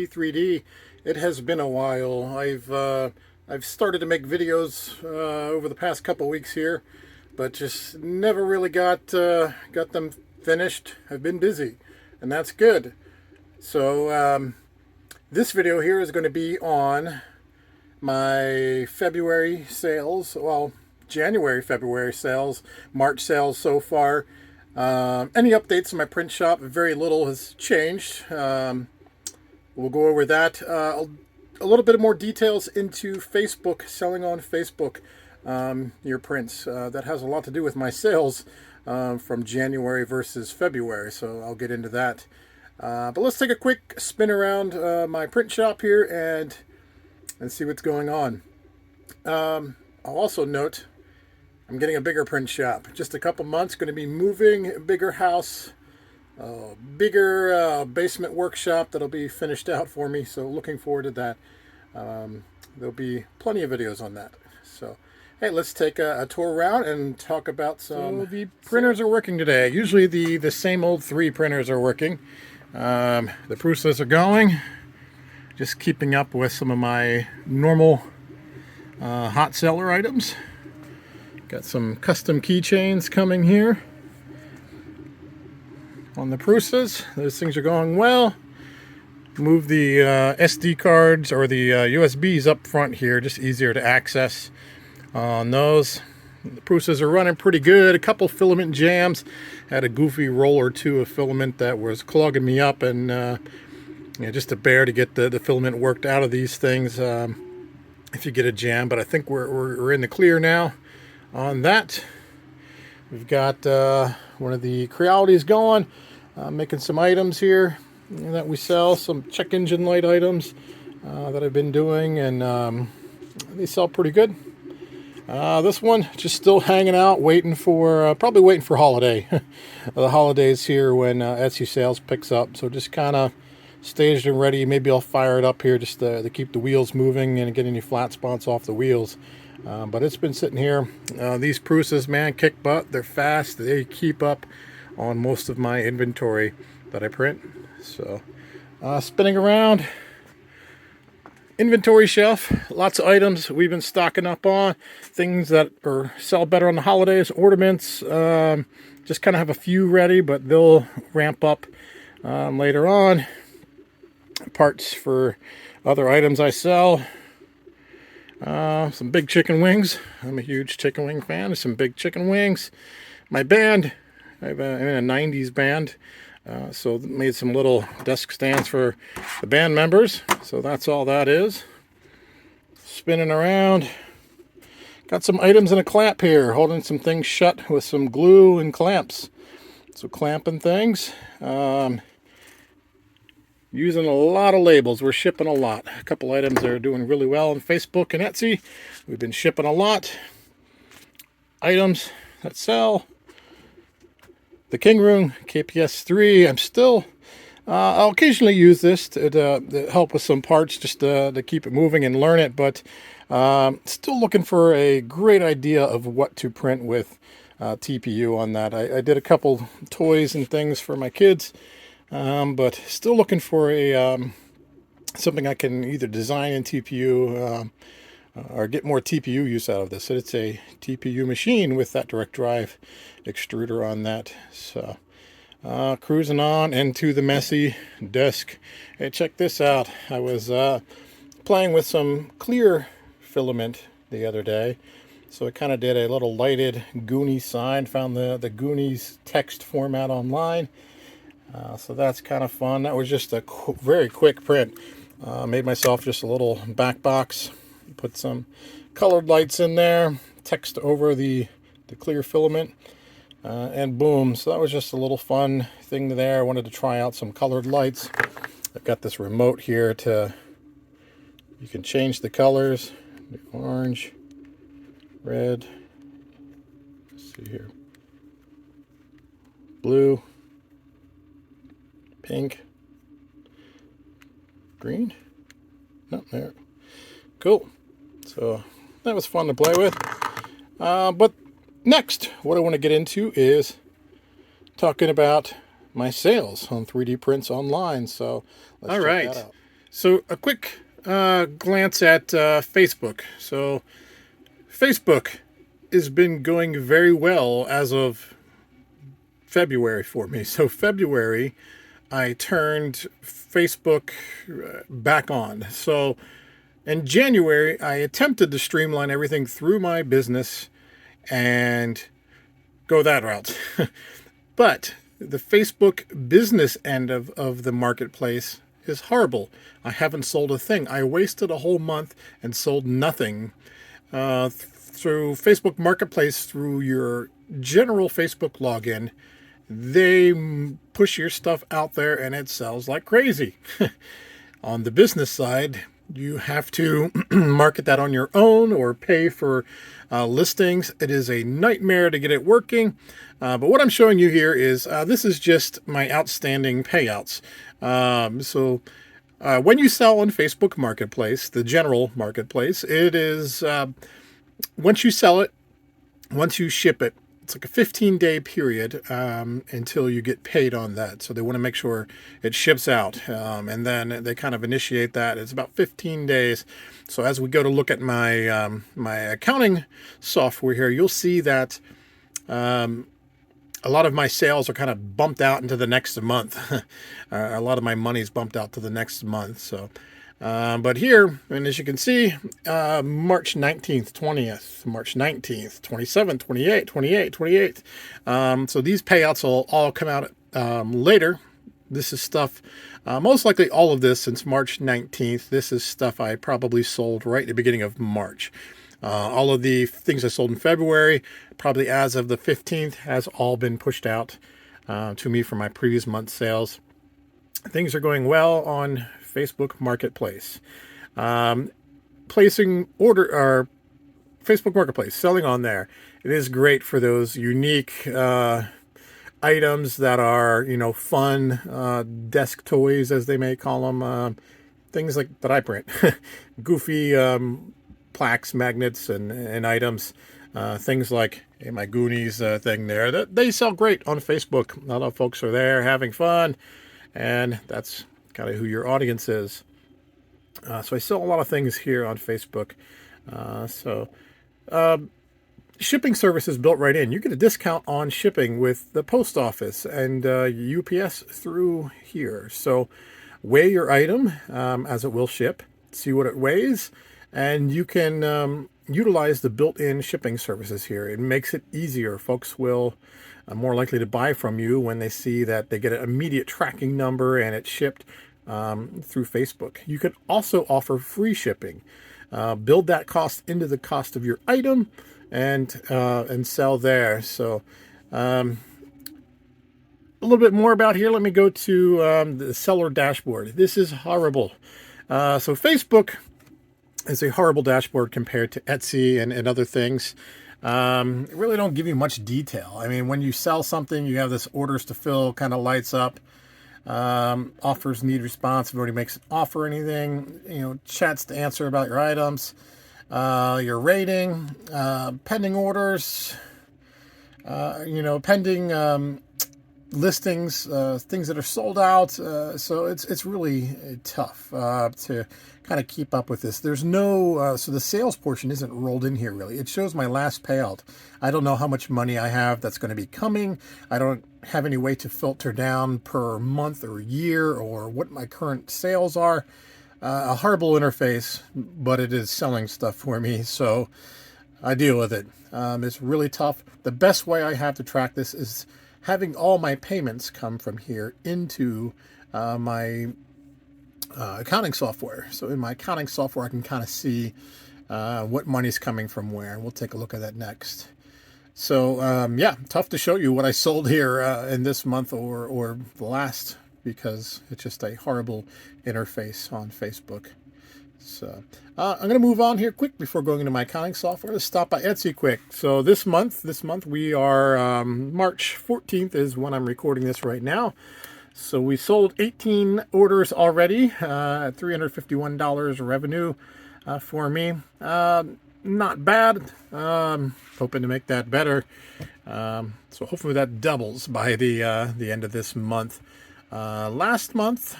T3D. It has been a while. I've started to make videos over the past couple weeks here, but just never really got them finished. I've been busy, and that's good. So this video here is going to be on my February sales. Well, January, February sales, March sales so far. Any updates in my print shop? Very little has changed. We'll go over that. A little bit more details into Facebook, selling on Facebook your prints. That has a lot to do with my sales from January versus February, so I'll get into that. But let's take a quick spin around my print shop here and see what's going on. I'll also note I'm getting a bigger print shop. Just a couple months, going to be moving, a bigger house, bigger basement workshop that'll be finished out for me. So looking forward to that. There'll be plenty of videos on that. So, hey, let's take a tour around and talk about some. So the printers are working today. Usually the same old 3 printers are working. The Prusas are going. Just keeping up with some of my normal hot seller items. Got some custom keychains coming here on the Prusas. Those things are going well. Move the SD cards or the USBs up front here, just easier to access on those. The Prusas are running pretty good. A couple filament jams. Had a goofy roll or two of filament that was clogging me up, and just a bear to get the filament worked out of these things if you get a jam. But I think we're in the clear now on that. We've got one of the Crealities going, making some items here that we sell, some check engine light items that I've been doing, and they sell pretty good. This one just still hanging out, waiting for probably waiting for holiday. The holidays here when Etsy sales picks up, so just kind of staged and ready. Maybe I'll fire it up here just to keep the wheels moving and get any flat spots off the wheels. But it's been sitting here. These Prusas, man, kick butt. They're fast. They keep up on most of my inventory that I print. So, spinning around. Inventory shelf. Lots of items we've been stocking up on. Things that sell better on the holidays. Ornaments. Just kind of have a few ready, but they'll ramp up later on. Parts for other items I sell. Some big chicken wings. I'm a huge chicken wing fan. Some big chicken wings. My band, I'm in a 90s band, so made some little desk stands for the band members. So that's all that is. Spinning around. Got some items in a clamp here, holding some things shut with some glue and clamps. So clamping things. Using a lot of labels. We're shipping a lot. A couple items that are doing really well on Facebook and Etsy. We've been shipping a lot. Items that sell. The King Room KPS 3. I'm still, I'll occasionally use this to help with some parts, just to keep it moving and learn it, but still looking for a great idea of what to print with TPU on that. I did a couple toys and things for my kids. But still looking for something I can either design in TPU or get more TPU use out of this. It's a TPU machine with that direct drive extruder on that. So cruising on into the messy desk. Hey, check this out. I was playing with some clear filament the other day. So I kind of did a little lighted Goonies sign. Found the Goonies text format online. So that's kind of fun. That was just a very quick print. Made myself just a little back box. Put some colored lights in there. Text over the clear filament. And boom. So that was just a little fun thing there. I wanted to try out some colored lights. I've got this remote here you can change the colors. The orange, red. Let's see here. Blue. Pink, green, no, there, cool. So that was fun to play with. But next, what I want to get into is talking about my sales on 3D prints online. So let's check that out. So a quick glance at Facebook. So Facebook has been going very well as of February for me. So February, I turned Facebook back on. So in January, I attempted to streamline everything through my business and go that route. But the Facebook business end of the marketplace is horrible. I haven't sold a thing. I wasted a whole month and sold nothing through Facebook Marketplace, through your general Facebook login. They push your stuff out there and it sells like crazy. On the business side, you have to market that on your own or pay for listings. It is a nightmare to get it working. But what I'm showing you here is this is just my outstanding payouts. When you sell on Facebook Marketplace, the general marketplace, it is once you sell it, once you ship it, it's like a 15-day period until you get paid on that. So they want to make sure it ships out. And then they kind of initiate that. It's about 15 days. So as we go to look at my my accounting software here, you'll see that a lot of my sales are kind of bumped out into the next month. A lot of my money is bumped out to the next month. So but here, and as you can see, March 19th, 20th, March 19th, 27th, 28th, 28th. So these payouts will all come out later. This is stuff, most likely all of this since March 19th. This is stuff I probably sold right at the beginning of March. All of the things I sold in February, probably as of the 15th, has all been pushed out to me from my previous month's sales. Things are going well on Facebook Marketplace. Placing order or Facebook Marketplace, selling on there. It is great for those unique items that are, fun desk toys, as they may call them. Things like that I print, goofy plaques, magnets, and items. Things like my Goonies thing there. That they sell great on Facebook. A lot of folks are there having fun, and that's kind of who your audience is. So I sell a lot of things here on Facebook. Shipping service is built right in. You get a discount on shipping with the post office and UPS through here. So weigh your item as it will ship, see what it weighs, and you can utilize the built-in shipping services here. It makes it easier. Folks will more likely to buy from you when they see that they get an immediate tracking number and it's shipped through Facebook. You can also offer free shipping. Build that cost into the cost of your item and sell there. So a little bit more about here. Let me go to the seller dashboard. This is horrible. So Facebook is a horrible dashboard compared to Etsy and other things. It really don't give you much detail. I mean, when you sell something, you have this orders to fill kind of lights up. Offers need response. If anybody makes an offer or anything, chats to answer about your items, your rating, pending orders, pending listings, things that are sold out. So it's really tough to kind of keep up with this. There's no, so the sales portion isn't rolled in here really. It shows my last payout. I don't know how much money I have that's going to be coming. I don't have any way to filter down per month or year or what my current sales are. A horrible interface, but it is selling stuff for me, so I deal with it. It's really tough. The best way I have to track this is having all my payments come from here into my accounting software. So in my accounting software, I can kind of see what money's coming from where, and we'll take a look at that next. So yeah, tough to show you what I sold here in this month or the last, because it's just a horrible interface on Facebook. So I'm going to move on here quick before going into my accounting software. Let's stop by Etsy quick. So this month we are March 14th is when I'm recording this right now. So we sold 18 orders already at $351 revenue for me. Not bad. Hoping to make that better. So hopefully that doubles by the end of this month. Last month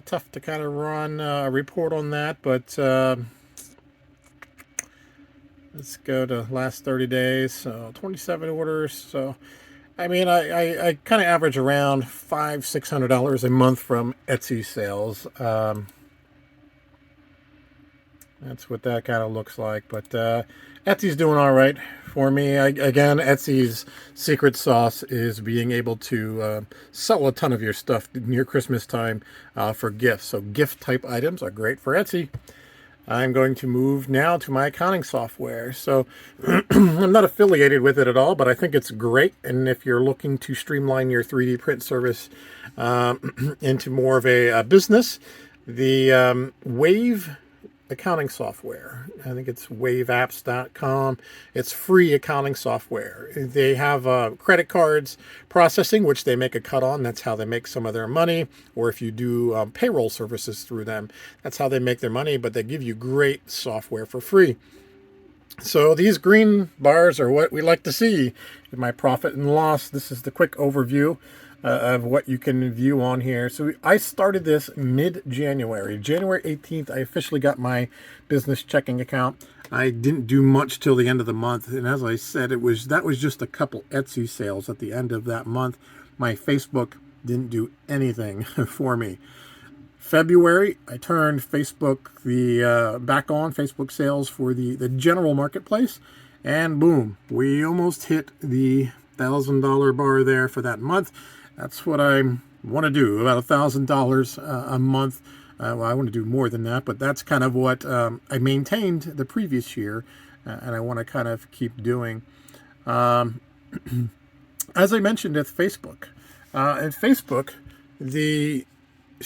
Tough to kind of run a report on that, but let's go to last 30 days. So 27 orders. So I mean, I kind of average around $500-600 a month from Etsy sales. That's what that kind of looks like. But Etsy's doing all right for me. Again, Etsy's secret sauce is being able to sell a ton of your stuff near Christmas time for gifts. So gift type items are great for Etsy. I'm going to move now to my accounting software. So I'm not affiliated with it at all, but I think it's great. And if you're looking to streamline your 3D print service into more of a business, the Wave accounting software. I think it's waveapps.com. It's free accounting software. They have credit cards processing, which they make a cut on. That's how they make some of their money. Or if you do payroll services through them, that's how they make their money. But they give you great software for free. So these green bars are what we like to see in my profit and loss. This is the quick overview of what you can view on here. So I started this mid-January. January 18th, I officially got my business checking account. I didn't do much till the end of the month. And as I said, that was just a couple Etsy sales at the end of that month. My Facebook didn't do anything for me. February, I turned Facebook back on Facebook sales for the general marketplace, and boom, we almost hit the $1,000 bar there for that month. That's what I want to do, about $1,000 a month. Well, I want to do more than that, but that's kind of what I maintained the previous year, and I want to kind of keep doing. As I mentioned at Facebook,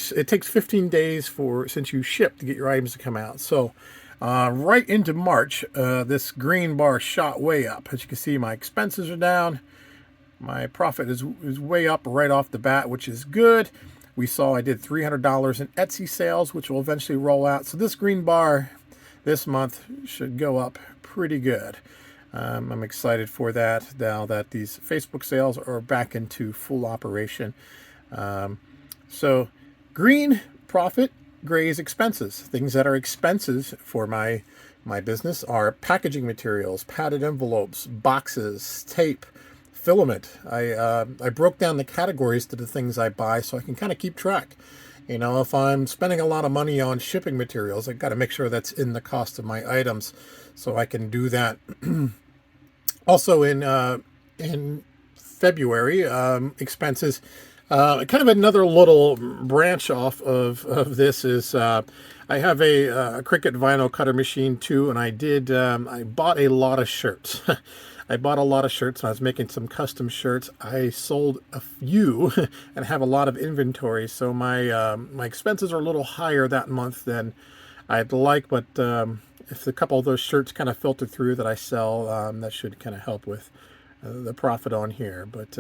it takes 15 days since you ship to get your items to come out. So right into March, this green bar shot way up. As you can see, my expenses are down. My profit is way up right off the bat, which is good. We saw I did $300 in Etsy sales, which will eventually roll out. So this green bar this month should go up pretty good. I'm excited for that now that these Facebook sales are back into full operation. So green profit, gray is expenses. Things that are expenses for my business are packaging materials, padded envelopes, boxes, tape, filament. I broke down the categories to the things I buy so I can kind of keep track. You know, if I'm spending a lot of money on shipping materials, I've got to make sure that's in the cost of my items so I can do that. Also in February, expenses. Kind of another little branch off of this is I have a Cricut vinyl cutter machine too, and I bought a lot of shirts. I bought a lot of shirts. I was making some custom shirts. I sold a few and have a lot of inventory, so my expenses are a little higher that month than I'd like. But if a couple of those shirts kind of filter through that I sell, that should kind of help with the profit on here. But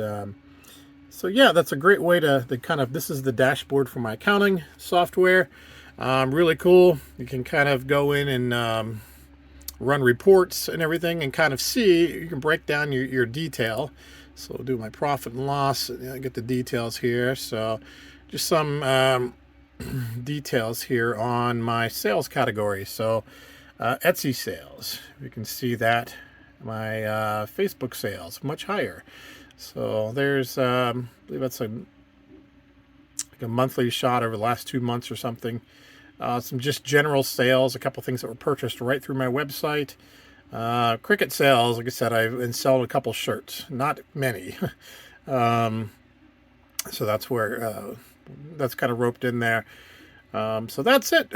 so yeah, that's a great way to kind of, this is the dashboard for my accounting software. Really cool. You can kind of go in and run reports and everything and kind of see, you can break down your detail. So I'll do my profit and loss, get the details here. So just some details here on my sales category. So Etsy sales, you can see that. My Facebook sales, much higher. So there's, I believe that's like a monthly shot over the last 2 months or something. Some just general sales, a couple things that were purchased right through my website. Cricut sales, like I said, I've sold a couple shirts, not many. So that's where, that's kind of roped in there. So that's it.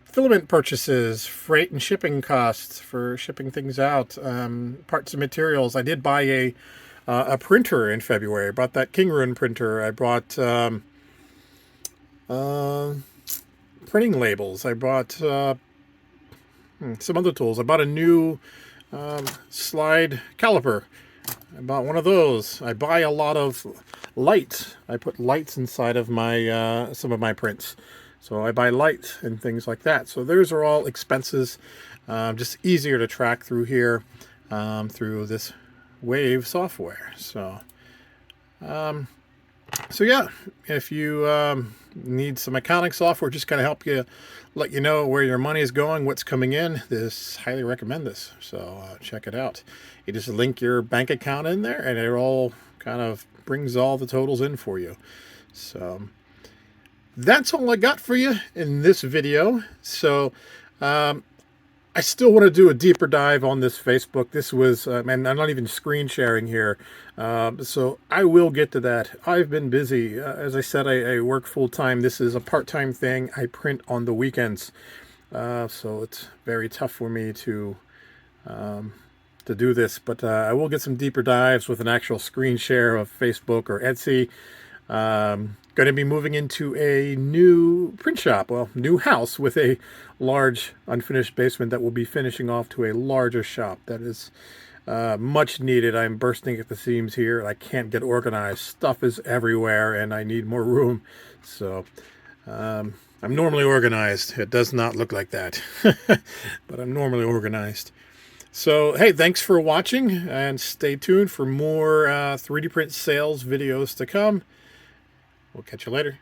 Filament purchases, freight and shipping costs for shipping things out, parts and materials. I did buy a printer in February. I bought that Kingroon printer. I bought printing labels. I bought some other tools. I bought a new slide caliper. I bought one of those. I buy a lot of lights. I put lights inside of my some of my prints. So I buy lights and things like that. So those are all expenses. Just easier to track through here through this Wave software. So So yeah, if you need some accounting software, just kind of help you, let you know where your money is going, what's coming in, this, highly recommend this. So check it out. You just link your bank account in there, and it all kind of brings all the totals in for you. So that's all I got for you in this video. So I still want to do a deeper dive on this Facebook. This was, and I'm not even screen sharing here, so I will get to that. I've been busy. As I said, I work full-time. This is a part-time thing. I print on the weekends, so it's very tough for me to do this. But I will get some deeper dives with an actual screen share of Facebook or Etsy. Going to be moving into a new print shop, well, new house with a large unfinished basement that will be finishing off to a larger shop. That is much needed. I'm bursting at the seams here, and I can't get organized. Stuff is everywhere, and I need more room. So I'm normally organized. It does not look like that, but I'm normally organized. So, hey, thanks for watching, and stay tuned for more 3D print sales videos to come. We'll catch you later.